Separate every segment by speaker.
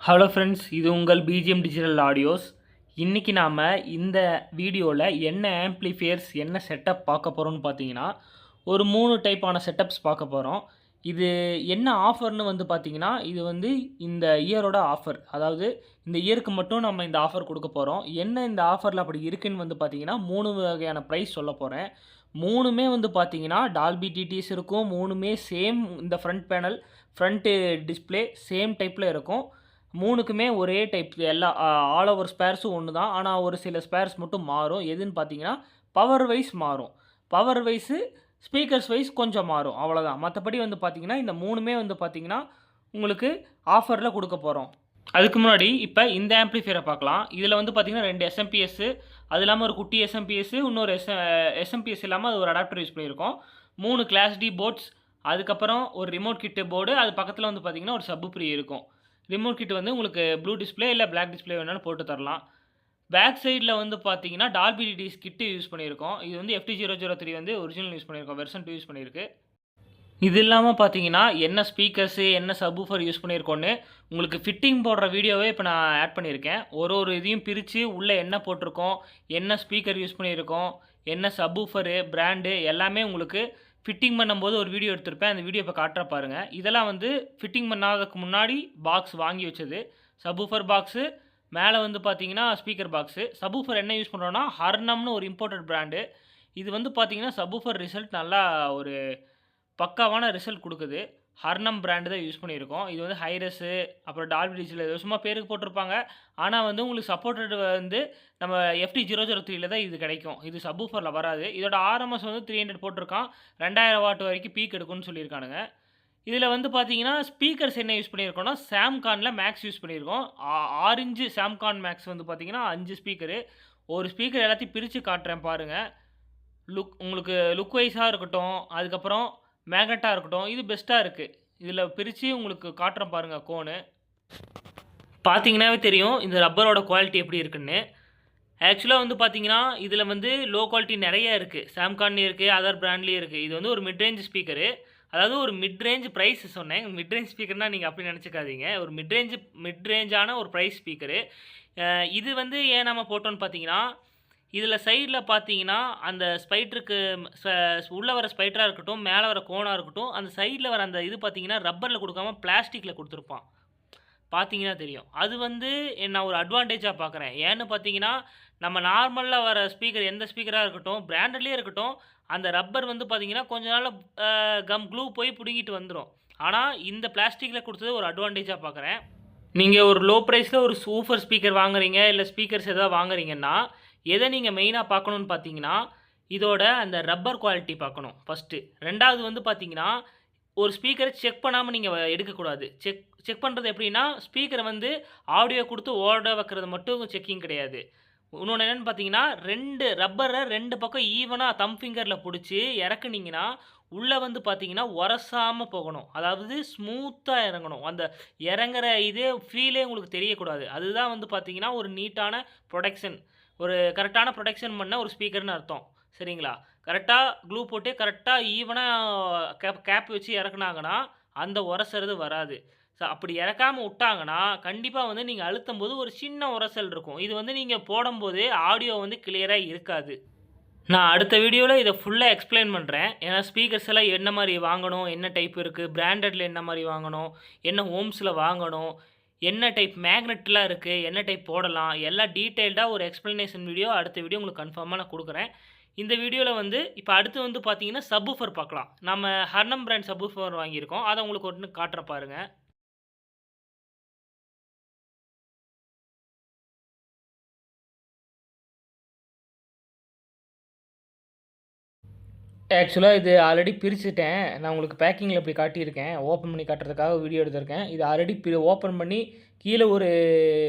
Speaker 1: Hello friends, இது உங்கள் BGM digital audios. இன்றைக்கி நாம் இந்த வீடியோவில் என்ன ஆம்ப்ளிஃபையர்ஸ் என்ன செட்டப் பார்க்க போகிறோம்னு பார்த்தீங்கன்னா, ஒரு 3 டைப்பான செட்டப்ஸ் பார்க்க போகிறோம். இது என்ன ஆஃபர்னு வந்து பார்த்தீங்கன்னா, இது வந்து இந்த இயரோட ஆஃபர். அதாவது இந்த இயருக்கு மட்டும் நம்ம இந்த ஆஃபர் கொடுக்க போகிறோம். என்ன இந்த ஆஃபரில் அப்படி இருக்குன்னு வந்து பார்த்தீங்கன்னா, 3 வகையான ப்ரைஸ் சொல்ல போகிறேன். 3மே வந்து பார்த்தீங்கன்னா டால்பி டிடிஎஸ் இருக்கும். 3மே சேம் இந்த front panel, front display same டைப்பில் இருக்கும். 3க்குமே ஒரே டைப் எல்லா ஆல் ஓவர் ஸ்பேர்ஸும் ஒன்று தான். ஆனால் ஒரு சில ஸ்பேர்ஸ் மட்டும் மாறும். எதுன்னு பார்த்தீங்கன்னா, பவர் வைஸ் மாறும். பவர் வைஸு, ஸ்பீக்கர்ஸ் வைஸ் கொஞ்சம் மாறும். அவ்வளோதான். மற்றபடி வந்து பார்த்தீங்கன்னா, இந்த 3மே வந்து பார்த்தீங்கன்னா, உங்களுக்கு ஆஃபரில் கொடுக்க போகிறோம். அதுக்கு முன்னாடி இப்போ இந்த ஆம்ப்ளிஃபையரை பார்க்கலாம். இதில் வந்து பார்த்தீங்கன்னா 2 எஸ்எம்பிஎஸ்ஸு, அது இல்லாமல் ஒரு குட்டி எஸ்எம்பிஎஸ்ஸு, இன்னொரு எஸ்எம்பிஎஸ் இல்லாமல் அது ஒரு அடாப்டர் யூஸ் பண்ணியிருக்கோம். 3 கிளாஸ் டி போர்ட்ஸ், அதுக்கப்புறம் ஒரு ரிமோட் கிட்டு போர்டு, அது பக்கத்தில் வந்து பார்த்தீங்கன்னா ஒரு சப்புப்ரி இருக்கும். ரிமோட் கிட் வந்து உங்களுக்கு ப்ளூ டிஸ்ப்ளே இல்லை பிளாக் டிஸ்ப்ளே வேணாலும் போட்டு தரலாம். பேக் சைடில் வந்து பார்த்தீங்கன்னா டால்பி டிடிஎஸ் கிட்டு யூஸ் பண்ணியிருக்கோம். இது வந்து FT003 வந்து ஒரிஜினல் யூஸ் பண்ணியிருக்கோம். வெர்ஷன் 2 யூஸ் பண்ணியிருக்கு. இது இல்லாமல் பார்த்தீங்கன்னா என்ன ஸ்பீக்கர்ஸு, என்ன சப்வூஃபர் யூஸ் பண்ணியிருக்கோன்னு உங்களுக்கு ஃபிட்டிங் போடுற வீடியோவே இப்போ நான் ஆட் பண்ணியிருக்கேன். ஒரு இதையும் பிரித்து உள்ளே என்ன போட்டிருக்கோம், என்ன ஸ்பீக்கர் யூஸ் பண்ணியிருக்கோம், என்ன சப்வூஃபரு, பிராண்டு எல்லாமே உங்களுக்கு ஃபிட்டிங் பண்ணும்போது ஒரு வீடியோ எடுத்திருப்பேன். அந்த வீடியோ இப்போ காட்டுற பாருங்கள். இதெல்லாம் வந்து ஃபிட்டிங் பண்ணாததுக்கு முன்னாடி பாக்ஸ் வாங்கி வச்சது. சப்வூஃபர் பாக்ஸு, மேலே வந்து பார்த்தீங்கன்னா ஸ்பீக்கர் பாக்ஸு. சப்வூஃபர் என்ன யூஸ் பண்ணுறோன்னா ஹர்னம்னு ஒரு இம்போர்ட்டட் பிராண்டு. இது வந்து பார்த்தீங்கன்னா சப்வூஃபர் ரிசல்ட் நல்லா ஒரு பக்காவான ரிசல்ட் கொடுக்குது. ஹர்னம் பிராண்டு தான் யூஸ் பண்ணியிருக்கோம். இது வந்து ஹைரஸு, அப்புறம் டால்பி டிஜிட்டல் சும்மா பேருக்கு போட்டிருப்பாங்க. ஆனால் வந்து உங்களுக்கு சப்போர்ட்டட் வந்து நம்ம FT003ல தான் இது கிடைக்கும். இது சப்வூஃபரில் வராது. இதோட ஆர்எம்எஸ் வந்து 300 போட்டிருக்கான். 2000 வாட் வரைக்கும் பீக் எடுக்கும்னு சொல்லியிருக்கானுங்க. இதில் வந்து பார்த்தீங்கன்னா ஸ்பீக்கர்ஸ் என்ன யூஸ் பண்ணியிருக்கோம்னா, சாம்கானில் மேக்ஸ் யூஸ் பண்ணியிருக்கோம். 6 இன்ச்சு சாம்கான் மேக்ஸ் வந்து பார்த்தீங்கன்னா 5 ஸ்பீக்கரு. ஒரு ஸ்பீக்கர் எல்லாத்தையும் பிரித்து காட்டுறேன் பாருங்கள். உங்களுக்கு லுக் வைஸாக இருக்கட்டும், அதுக்கப்புறம் மேக்னெட்டாக இருக்கட்டும், இது பெஸ்ட்டாக இருக்குது. இதில் பிரித்து உங்களுக்கு காட்டுறேன் பாருங்கள் கோனு. பார்த்தீங்கன்னாவே தெரியும் இந்த ரப்பரோட குவாலிட்டி எப்படி இருக்குன்னு. ஆக்சுவலாக வந்து பார்த்தீங்கன்னா, இதில் வந்து லோ குவாலிட்டி நிறைய இருக்குது. சாம்கான்லேயும் இருக்குது, அதர் பிராண்ட்லேயும் இருக்குது. இது வந்து ஒரு மிட் ரேஞ்ச் ஸ்பீக்கரு. அதாவது ஒரு மிட் ரேஞ்ச் ப்ரைஸ் சொன்னேன். மிட் ரேஞ்ச் ஸ்பீக்கர்னால் நீங்கள் அப்படி நினச்சிக்காதீங்க. ஒரு மிட் ரேஞ்சான ஒரு ப்ரைஸ் ஸ்பீக்கரு. இது வந்து ஏன் நம்ம போட்டோன்னு பார்த்தீங்கன்னா, இதில் சைடில் பார்த்தீங்கன்னா அந்த ஸ்பைட்டருக்கு உள்ளே வர ஸ்பைட்டராக இருக்கட்டும், மேலே வர கோனாக இருக்கட்டும், அந்த சைடில் வர அந்த இது பார்த்தீங்கன்னா ரப்பரில் கொடுக்காம பிளாஸ்டிக்கில் கொடுத்துருப்பான். பார்த்தீங்கன்னா தெரியும். அது வந்து நான் ஒரு அட்வான்டேஜாக பார்க்குறேன். ஏன்னு பார்த்தீங்கன்னா, நம்ம நார்மலில் வர ஸ்பீக்கர் எந்த ஸ்பீக்கராக இருக்கட்டும், பிராண்டட்லேயே இருக்கட்டும், அந்த ரப்பர் வந்து பார்த்தீங்கன்னா கொஞ்ச நாளில் க்ளூ போய் பிடுங்கிட்டு வந்துடும். ஆனால் இந்த பிளாஸ்டிக்கில் கொடுத்தது ஒரு அட்வான்டேஜாக பார்க்குறேன். நீங்கள் ஒரு லோ ப்ரைஸில் ஒரு சூப்பர் ஸ்பீக்கர் வாங்குறீங்க, இல்லை ஸ்பீக்கர்ஸ் எதாவது வாங்குறீங்கன்னா, எதை நீங்கள் மெயினாக பார்க்கணுன்னு பார்த்தீங்கன்னா, இதோட அந்த ரப்பர் குவாலிட்டி பார்க்கணும் ஃபஸ்ட்டு. 2வது வந்து பார்த்தீங்கன்னா, ஒரு ஸ்பீக்கரை செக் பண்ணாமல் நீங்கள் எடுக்கக்கூடாது. செக் பண்ணுறது எப்படின்னா, ஸ்பீக்கரை வந்து ஆடியோ கொடுத்து ஓட வைக்கிறது மட்டும் செக்கிங் கிடையாது. இன்னொன்று என்னென்னு பார்த்தீங்கன்னா, ரப்பரை 2 பக்கம் ஈவனாக தம் ஃபிங்கரில் பிடிச்சி இறக்குனீங்கன்னா, உள்ளே வந்து பார்த்தீங்கன்னா உரசாமல் போகணும். அதாவது ஸ்மூத்தாக இறங்கணும். அந்த இறங்குற இதே ஃபீலே உங்களுக்கு தெரியக்கூடாது. அதுதான் வந்து பார்த்தீங்கன்னா ஒரு நீட்டான ப்ரொடக்ஷன். ஒரு கரெக்டான ப்ரொடக்ஷன் பண்ண ஒரு ஸ்பீக்கர்னு அர்த்தம். சரிங்களா? கரெக்டாக க்ளூ போட்டு கரெக்டாக ஈவனாக கேப் வச்சு இறக்குனாங்கன்னா, அந்த உரசுறது வராது. அப்படி இறக்காம விட்டாங்கன்னா, கண்டிப்பாக வந்து நீங்கள் அழுத்தும்போது ஒரு சின்ன உரசல் இருக்கும். இது வந்து நீங்கள் போடும்போது ஆடியோ வந்து கிளியராக இருக்காது. நான் அடுத்த வீடியோவில் இதை ஃபுல்லாக எக்ஸ்பிளைன் பண்ணுறேன். ஏன்னா ஸ்பீக்கர்ஸ் எல்லாம் என்ன மாதிரி வாங்கணும், என்ன டைப் இருக்குது, பிராண்டடில் என்ன மாதிரி வாங்கணும், என்ன ஓம்ஸில் வாங்கணும், என்ன டைப் மேக்னெட்லாம் இருக்குது, என்ன டைப் போடலாம், எல்லாம் டீட்டெயில்டாக ஒரு எக்ஸ்ப்ளனேஷன் வீடியோ அடுத்த வீடியோ உங்களுக்கு கன்ஃபார்மாக நான் கொடுக்குறேன். இந்த வீடியோவில் வந்து இப்போ அடுத்து வந்து பார்த்தீங்கன்னா சப்வூஃபர் பார்க்கலாம். நம்ம ஹர்னம் பிராண்ட் சப்வூஃபர் வாங்கியிருக்கோம். அதை உங்களுக்கு ஒன்று காட்டுற பாருங்கள். ஆக்சுவலாக இது ஆல்ரெடி பிரிச்சுட்டேன். நான் உங்களுக்கு பேக்கிங்கில் இப்படி காட்டியிருக்கேன். ஓப்பன் பண்ணி காட்டுறதுக்காக வீடியோ எடுத்திருக்கேன். இது ஆல்ரெடி ஓப்பன் பண்ணி கீழே ஒரு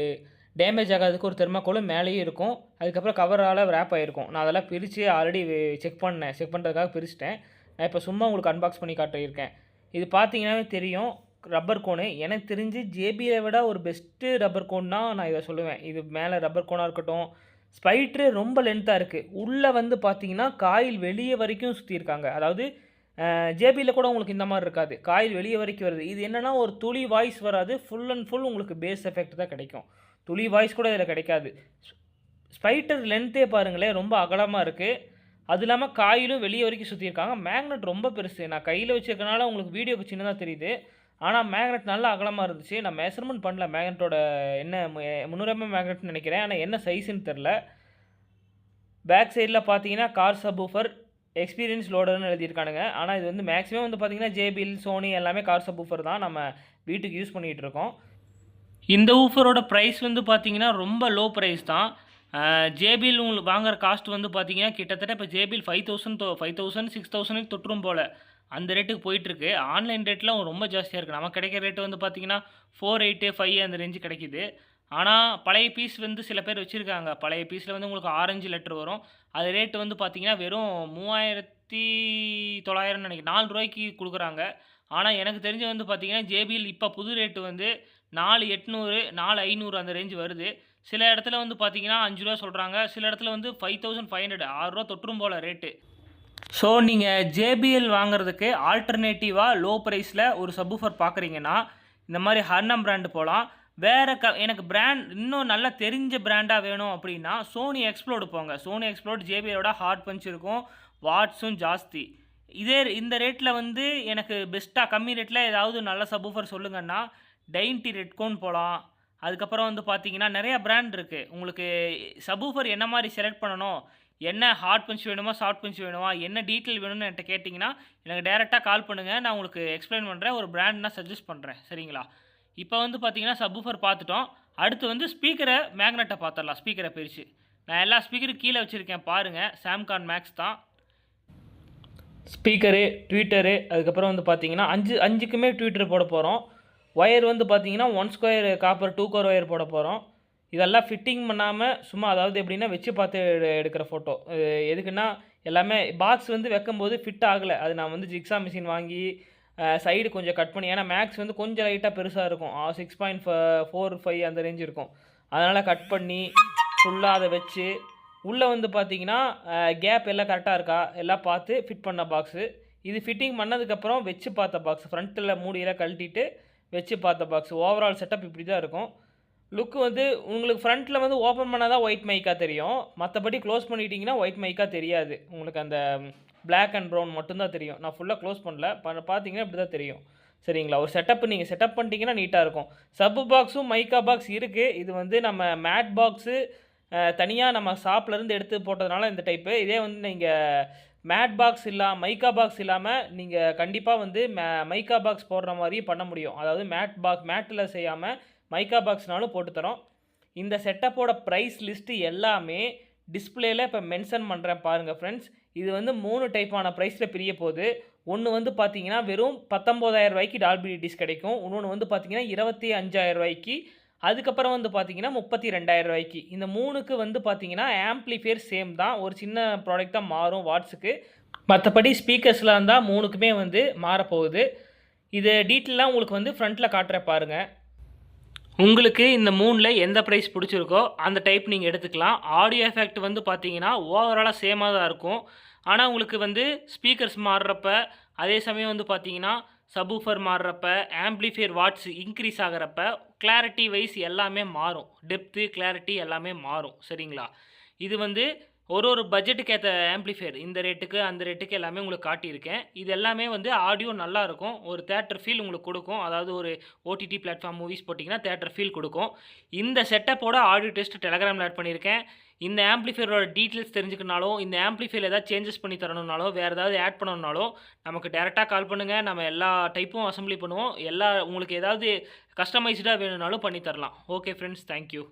Speaker 1: டேமேஜ் ஆகாததுக்கு ஒரு தெர்மாக்கோலும் மேலேயும் இருக்கும். அதுக்கப்புறம் கவரால் ரேப் ஆகிருக்கும். நான் அதெல்லாம் பிரித்து ஆல்ரெடி செக் பண்ணுறதுக்காக பிரிச்சுட்டேன். நான் இப்போ சும்மா உங்களுக்கு அன்பாக்ஸ் பண்ணி காட்டியிருக்கேன். இது பார்த்தீங்கன்னாவே தெரியும் ரப்பர் கோனு. எனக்கு தெரிஞ்சு ஜேபியை விட ஒரு பெஸ்ட்டு ரப்பர் கோன்னா நான் இதை சொல்லுவேன். இது மேலே ரப்பர் கோனாக இருக்கட்டும், ஸ்பைட்ரு ரொம்ப லென்த்தாக இருக்குது. உள்ளே வந்து பார்த்தீங்கன்னா காயில் வெளியே வரைக்கும் சுற்றியிருக்காங்க. அதாவது ஜேபியில் கூட உங்களுக்கு இந்த மாதிரி இருக்காது, காயில் வெளியே வரைக்கும் வருது. இது என்னென்னா ஒரு துளி வாய்ஸ் வராது, ஃபுல் அண்ட் ஃபுல் உங்களுக்கு பேஸ் எஃபெக்ட் தான் கிடைக்கும். துளி வாய்ஸ் கூட இதில் கிடைக்காது. ஸ்பைட்டர் லென்த்தே பாருங்களேன், ரொம்ப அகலமாக இருக்குது. அது இல்லாமல் காயிலும் வெளியே வரைக்கும் சுற்றியிருக்காங்க. மேக்னெட் ரொம்ப பெருசு. நான் கையில் வச்சுருக்கனால உங்களுக்கு வீடியோக்கு சின்னதாக தெரியுது. ஆனால் மேக்னெட் நல்லா அகலமாக இருந்துச்சு. நான் மெஷர்மெண்ட் பண்ணல மேக்னெட்டோட என்ன 300 mm மேக்னெட்னு நினைக்கிறேன். ஆனால் என்ன சைஸுன்னு தெரில. பேக் சைடில் பார்த்தீங்கன்னா கார் சப்வூஃபர் எக்ஸ்பீரியன்ஸ் லோடர்னு எழுதியிருக்கானுங்க. ஆனால் இது வந்து மேக்ஸிமம் வந்து பார்த்தீங்கன்னா JBL, சோனி எல்லாமே கார் சப்வூஃபர் தான் நம்ம வீட்டுக்கு யூஸ் பண்ணிகிட்டு இருக்கோம். இந்த ஊஃபரோட ப்ரைஸ் வந்து பார்த்தீங்கன்னா ரொம்ப லோ ப்ரைஸ் தான். JBL உங்களுக்கு வாங்குற காஸ்ட் வந்து பார்த்தீங்கன்னா கிட்டத்தட்ட இப்போ JBL 5000 6000 தொற்றும் போல் அந்த ரேட்டுக்கு போயிட்டுருக்கு. ஆன்லைன் ரேட்லாம் ரொம்ப ஜாஸ்தியாக இருக்குது. நமக்கு கிடைக்கிற ரேட்டு வந்து பார்த்தீங்கன்னா 4.8 5 அந்த ரேஞ்சு கிடைக்கிது. ஆனால் பழைய பீஸ் வந்து சில பேர் வச்சுருக்காங்க. பழைய பீஸில் வந்து உங்களுக்கு ஆரஞ்சு லெட்டர் வரும். அது ரேட்டு வந்து பார்த்தீங்கன்னா வெறும் 3900 நினைக்கிறேன், 4 ரூபாய்க்கு கொடுக்குறாங்க. ஆனால் எனக்கு தெரிஞ்சு வந்து பார்த்தீங்கன்னா JBL இப்போ புது ரேட்டு வந்து 4800 4500 அந்த ரேஞ்சு வருது. சில இடத்துல வந்து பார்த்தீங்கன்னா 5 ரூபா சொல்கிறாங்க. சில இடத்துல வந்து 5500 6 ரூபா தொற்றும் போல் ரேட்டு. ஸோ நீங்கள் JBL வாங்குறதுக்கு ஆல்டர்னேட்டிவாக லோ ப்ரைஸில் ஒரு சப்வூஃபர் பார்க்குறீங்கன்னா இந்த மாதிரி ஹர்னம் பிராண்டு போகலாம். வேறு எனக்கு பிராண்ட் இன்னும் நல்லா தெரிஞ்ச பிராண்டாக வேணும் அப்படின்னா சோனி எக்ஸ்ப்ளோடு போங்க. சோனி எக்ஸ்ப்ளோட் JBLோட ஹார்ட் பஞ்ச் இருக்கும், வாட்ஸும் ஜாஸ்தி. இந்த ரேட்டில் வந்து எனக்கு பெஸ்ட்டாக கம்மி ரேட்டில் ஏதாவது நல்ல சப்வூஃபர் சொல்லுங்கன்னா டைன்டி ரெட்கோன் போகலாம். அதுக்கப்புறம் வந்து பார்த்தீங்கன்னா நிறைய பிராண்ட் இருக்குது. உங்களுக்கு சப்வூஃபர் என்ன மாதிரி செலக்ட் பண்ணணும், என்ன ஹார்ட் பஞ்ச் வேணுமா சாஃப்ட் பஞ்ச் வேணுமா, என்ன டீட்டெயில் வேணும்னு என்கிட்ட கேட்டிங்கன்னா எனக்கு டேரெக்டாக கால் பண்ணுங்கள். நான் உங்களுக்கு எக்ஸ்பிளைன் பண்ணுறேன், ஒரு பிராண்ட் நான் சஜஸ்ட் பண்ணுறேன். சரிங்களா? இப்போ வந்து பார்த்தீங்கன்னா சப்வூஃபர் பார்த்துட்டோம். அடுத்து வந்து ஸ்பீக்கரை மேக்னெட்டை பார்த்துடலாம். ஸ்பீக்கரை பிரித்து நான் எல்லா ஸ்பீக்கரும் கீழே வச்சுருக்கேன் பாருங்கள். சாம்கான் மேக்ஸ் தான் ஸ்பீக்கரு, ட்வீட்டரு. அதுக்கப்புறம் வந்து பார்த்தீங்கன்னா 5க்குமே ட்வீட்டர் போட போகிறோம். ஒயர் வந்து பார்த்தீங்கன்னா 1 ஸ்கொயர் காப்பர் 2 கோர் ஒயர் போட போகிறோம். இதெல்லாம் ஃபிட்டிங் பண்ணாமல் சும்மா அதாவது எப்படின்னா வச்சு பார்த்து எடுக்கிற ஃபோட்டோ. எதுக்குன்னா எல்லாமே பாக்ஸ் வந்து வைக்கும்போது ஃபிட் ஆகலை. அது நான் வந்து ஜிக்ஸா மிஷின் வாங்கி சைடு கொஞ்சம் கட் பண்ணி, ஏன்னா மேக்ஸ் வந்து கொஞ்சம் லைட்டாக பெருசாக இருக்கும், 6.45 அந்த ரேஞ்ச் இருக்கும். அதனால் கட் பண்ணி ஃபுல்லாக அதை வச்சு உள்ளே வந்து பார்த்தீங்கன்னா கேப் எல்லாம் கரெக்டாக இருக்கா எல்லாம் பார்த்து ஃபிட் பண்ண பாக்ஸு. இது ஃபிட்டிங் பண்ணதுக்கப்புறம் வச்சு பார்த்த பாக்ஸ், ஃப்ரண்ட்டில் மூடியெல்லாம் கழட்டிட்டு வச்சு பார்த்த பாக்ஸ். ஓவரால் செட்டப் இப்படி தான் இருக்கும். லுக்கு வந்து உங்களுக்கு ஃப்ரண்ட்டில் வந்து ஓப்பன் பண்ணால் தான் ஒயிட் மைக்காக தெரியும். மற்றபடி க்ளோஸ் பண்ணிட்டீங்கன்னா ஒயிட் மைக்காக தெரியாது. உங்களுக்கு அந்த பிளாக் அண்ட் ப்ரௌன் மட்டும்தான் தெரியும். நான் ஃபுல்லாக க்ளோஸ் பண்ணல, பார்த்தீங்கன்னா இப்படி தான் தெரியும். சரிங்களா? ஒரு செட்டப் நீங்கள் செட்டப் பண்ணிட்டீங்கன்னா நீட்டாக இருக்கும். சப்பு பாக்ஸும் மைக்கா பாக்ஸ் இருக்குது. இது வந்து நம்ம மேட் பாக்ஸு தனியாக நம்ம ஷாப்லேருந்து எடுத்து போட்டதுனால இந்த டைப்பு. இதே வந்து நீங்கள் மேட் பாக்ஸ் மைக்கா பாக்ஸ் இல்லாமல் நீங்கள் கண்டிப்பாக வந்து மைக்கா பாக்ஸ் போடுற மாதிரி பண்ண முடியும். அதாவது மேட்டில் செய்யாமல் மைக்கா பாக்ஸ்னாலும் போட்டு தரோம். இந்த செட்டப்போட ப்ரைஸ் லிஸ்ட்டு எல்லாமே டிஸ்பிளேயில் இப்போ மென்ஷன் பண்ணுறேன் பாருங்கள் ஃப்ரெண்ட்ஸ். இது வந்து 3 டைப்பான ப்ரைஸில் பிரிய போகுது. ஒன்று வந்து பார்த்தீங்கன்னா வெறும் 19000 ரூபாய்க்கு டால்பி டிஸ் கிடைக்கும். இன்னொன்று வந்து பார்த்தீங்கன்னா 25000 ரூபாய்க்கு. அதுக்கப்புறம் வந்து பார்த்தீங்கன்னா 32000 ரூபாய்க்கு. இந்த 3க்கு வந்து பார்த்தீங்கன்னா ஆம்ப்ளிஃபையர் சேம் தான், ஒரு சின்ன ப்ராடக்ட் தான் மாறும் வாட்ஸுக்கு. மற்றபடி ஸ்பீக்கர்ஸ்லாம் இருந்தால் 3க்குமே வந்து மாறப்போகுது. இது டீட்டெயிலாக உங்களுக்கு வந்து ஃப்ரண்ட்டில் காட்டுற பாருங்கள். உங்களுக்கு இந்த 3ல் எந்த ப்ரைஸ் பிடிச்சிருக்கோ அந்த டைப் நீங்கள் எடுத்துக்கலாம். ஆடியோ எஃபெக்ட் வந்து பார்த்தீங்கன்னா ஓவராலாக சேமாக தான் இருக்கும். ஆனால் உங்களுக்கு வந்து ஸ்பீக்கர்ஸ் மாறுறப்ப, அதே சமயம் வந்து பார்த்தீங்கன்னா சப்வூஃபர் மாறுறப்ப, ஆம்ப்ளிஃபையர் வாட்ஸ் இன்க்ரீஸ் ஆகிறப்ப கிளாரிட்டி வைஸ் எல்லாமே மாறும். டெப்த்து, கிளாரிட்டி எல்லாமே மாறும். சரிங்களா? இது வந்து ஒரு பட்ஜெட்டுக்கு ஏற்ற ஆம்ப்ளிஃபையர், இந்த ரேட்டுக்கு அந்த ரேட்டுக்கு எல்லாமே உங்களுக்கு காட்டியிருக்கேன். இது எல்லாமே வந்து ஆடியோ நல்லாயிருக்கும், ஒரு தேட்டர் ஃபீல் உங்களுக்கு கொடுக்கும். அதாவது ஒரு OTT பிளாட்ஃபார்ம் மூவிஸ் போட்டிங்கன்னா தேட்டர் ஃபீல் கொடுக்கும். இந்த செட்டப்போட ஆடியோ டெஸ்ட் டெலகிராமில் ஆட் பண்ணியிருக்கேன். இந்த ஆம்ப்ளிஃபையரோட டீட்டெயில்ஸ் தெரிஞ்சுக்கனாலும், இந்த ஆம்ப்ளிஃபையர் ஏதாவது சேஞ்சஸ் பண்ணி தரணுன்னாலோ, வேறு ஏதாவது ஆட் பண்ணணுன்னாலோ நமக்கு டேரெக்டாக கால் பண்ணுங்கள். நம்ம எல்லா டைப்பும் அசம்பிளி பண்ணுவோம். உங்களுக்கு ஏதாவது கஸ்டமைஸ்டாக வேணும்னாலும் பண்ணி தரலாம். Okay friends, thank you.